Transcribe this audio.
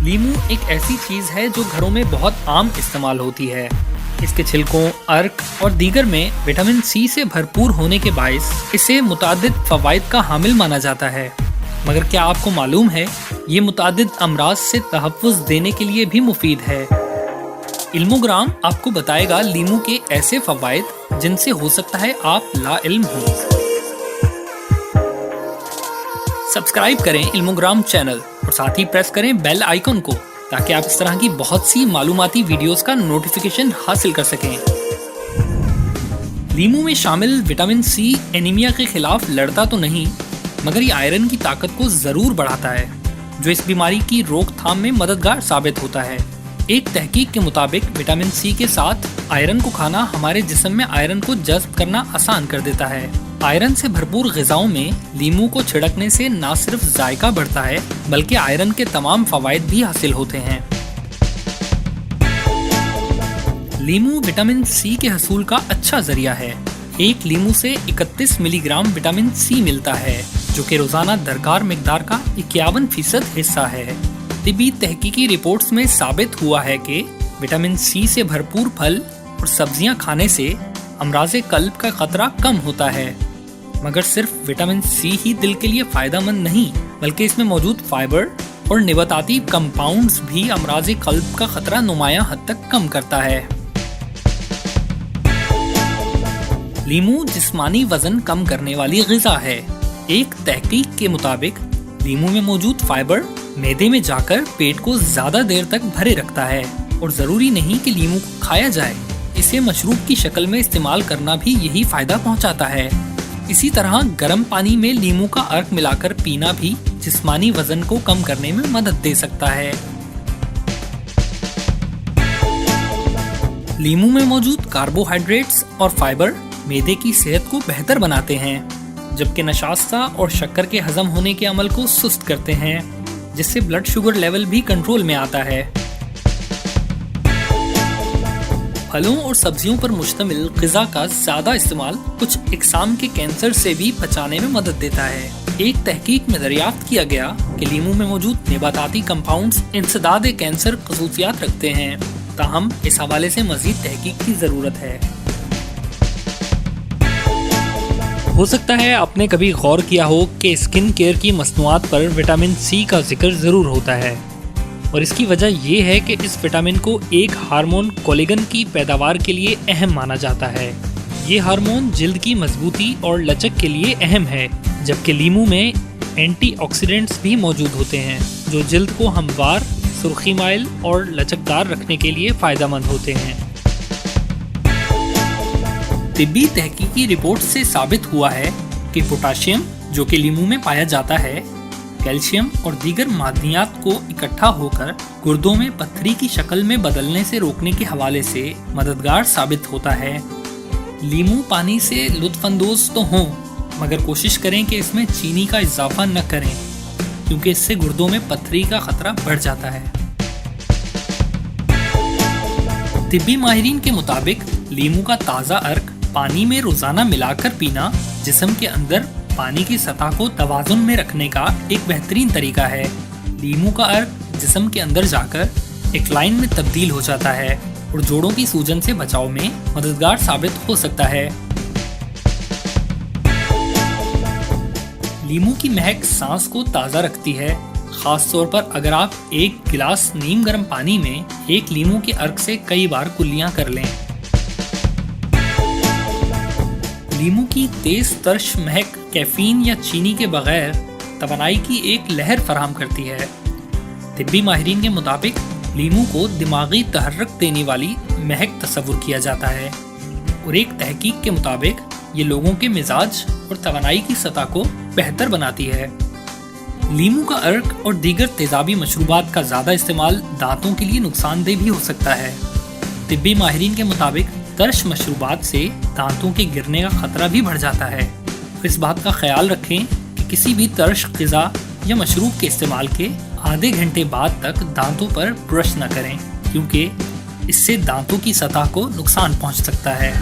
لیمو ایک ایسی چیز ہے جو گھروں میں بہت عام استعمال ہوتی ہے۔ اس کے چھلکوں، ارک اور دیگر میں وٹامن سی سے بھرپور ہونے کے باعث اسے متعدد فوائد کا حامل مانا جاتا ہے۔ مگر کیا آپ کو معلوم ہے یہ متعدد امراض سے تحفظ دینے کے لیے بھی مفید ہے؟ علموگرام آپ کو بتائے گا لیمو کے ایسے فوائد جن سے ہو سکتا ہے آپ لا علم ہوں۔ سبسکرائب کریں علموگرام چینل اور ساتھ ہی پریس کریں بیل آئیکن کو تاکہ آپ اس طرح کی بہت سی معلوماتی ویڈیوز کا نوٹیفیکیشن حاصل کر سکیں۔ لیمو میں شامل وٹامن سی اینیمیا کے خلاف لڑتا تو نہیں، مگر یہ آئرن کی طاقت کو ضرور بڑھاتا ہے، جو اس بیماری کی روک تھام میں مددگار ثابت ہوتا ہے۔ ایک تحقیق کے مطابق وٹامن سی کے ساتھ آئرن کو کھانا ہمارے جسم میں آئرن کو جذب کرنا آسان کر دیتا ہے۔ آئرن سے بھرپور غذاؤں میں لیمو کو چھڑکنے سے نہ صرف ذائقہ بڑھتا ہے بلکہ آئرن کے تمام فوائد بھی حاصل ہوتے ہیں۔ لیمو وٹامن سی کے حصول کا اچھا ذریعہ ہے۔ ایک لیمو سے 31 ملی گرام وٹامن سی ملتا ہے، جو کہ روزانہ درکار مقدار کا 51% حصہ ہے۔ طبی تحقیقی رپورٹس میں ثابت ہوا ہے کہ وٹامن سی سے بھرپور پھل اور سبزیاں کھانے سے امراض قلب کا خطرہ کم ہوتا ہے۔ مگر صرف وٹامن سی ہی دل کے لیے فائدہ مند نہیں، بلکہ اس میں موجود فائبر اور نباتاتی کمپاؤنڈز بھی امراض قلب کا خطرہ نمایاں حد تک کم کرتا ہے۔ لیمو جسمانی وزن کم کرنے والی غذا ہے۔ ایک تحقیق کے مطابق لیمو میں موجود فائبر معدے میں جا کر پیٹ کو زیادہ دیر تک بھرے رکھتا ہے، اور ضروری نہیں کہ لیمو کو کھایا جائے، اسے مشروب کی شکل میں استعمال کرنا بھی یہی فائدہ پہنچاتا ہے۔ اسی طرح گرم پانی میں لیمو کا ارک ملا کر پینا بھی جسمانی وزن کو کم کرنے میں مدد دے سکتا ہے۔ لیمو میں موجود کاربوہائیڈریٹس اور فائبر معدے کی صحت کو بہتر بناتے ہیں، جبکہ نشاستہ اور شکر کے ہضم ہونے کے عمل کو سست کرتے ہیں، جس سے بلڈ شوگر لیول بھی کنٹرول میں آتا ہے۔ پھلوں اور سبزیوں پر مشتمل غذا کا زیادہ استعمال کچھ اقسام کے کینسر سے بھی بچانے میں مدد دیتا ہے۔ ایک تحقیق میں دریافت کیا گیا کہ لیمو میں موجود نباتاتی کمپاؤنڈز انسداد کینسر خصوصیات رکھتے ہیں، تاہم اس حوالے سے مزید تحقیق کی ضرورت ہے۔ ہو سکتا ہے آپ نے کبھی غور کیا ہو کہ اسکن کیئر کی مصنوعات پر وٹامن سی کا ذکر ضرور ہوتا ہے، اور اس کی وجہ یہ ہے کہ اس وٹامن کو ایک ہارمون کولیگن کی پیداوار کے لیے اہم مانا جاتا ہے۔ یہ ہارمون جلد کی مضبوطی اور لچک کے لیے اہم ہے، جبکہ لیمو میں اینٹی آکسیڈنٹس بھی موجود ہوتے ہیں جو جلد کو ہموار، سرخی مائل اور لچکدار رکھنے کے لیے فائدہ مند ہوتے ہیں۔ طبی تحقیقی رپورٹ سے ثابت ہوا ہے کہ پوٹاشیم، جو کہ لیمو میں پایا جاتا ہے، کیلشیم اور دیگر معدنیات کو اکٹھا ہو کر گردوں میں پتھری کی شکل میں بدلنے سے روکنے کے حوالے سے مددگار ثابت ہوتا ہے۔ لیمو پانی سے لطف اندوز تو ہوں، مگر کوشش کریں کہ اس میں چینی کا اضافہ نہ کریں، کیونکہ اس سے گردوں میں پتھری کا خطرہ بڑھ جاتا ہے۔ طبی ماہرین کے مطابق لیمو کا تازہ ارک پانی میں روزانہ ملا کر پینا جسم کے اندر پانی کی سطح کو توازن میں رکھنے کا ایک بہترین طریقہ ہے۔ لیمو کا ارک جسم کے اندر جا کر ایکلائن میں تبدیل ہو جاتا ہے اور جوڑوں کی سوجن سے بچاؤ میں مددگار ثابت ہو سکتا ہے۔ لیمو کی مہک سانس کو تازہ رکھتی ہے، خاص طور پر اگر آپ ایک گلاس نیم گرم پانی میں ایک لیمو کے ارک سے کئی بار کلیاں کر لیں۔ لیمو کی تیز ترش مہک کیفین یا چینی کے بغیر توانائی کی ایک لہر فراہم کرتی ہے۔ طبی ماہرین کے مطابق لیمو کو دماغی تحرک دینے والی مہک تصور کیا جاتا ہے، اور ایک تحقیق کے مطابق یہ لوگوں کے مزاج اور توانائی کی سطح کو بہتر بناتی ہے۔ لیمو کا ارک اور دیگر تیزابی مشروبات کا زیادہ استعمال دانتوں کے لیے نقصان دہ بھی ہو سکتا ہے۔ طبی ماہرین کے مطابق ترش مشروبات سے دانتوں کے گرنے کا خطرہ بھی بڑھ جاتا ہے۔ اس بات کا خیال رکھیں کہ کسی بھی ترش غذا یا مشروب کے استعمال کے آدھے گھنٹے بعد تک دانتوں پر برش نہ کریں، کیونکہ اس سے دانتوں کی سطح کو نقصان پہنچ سکتا ہے۔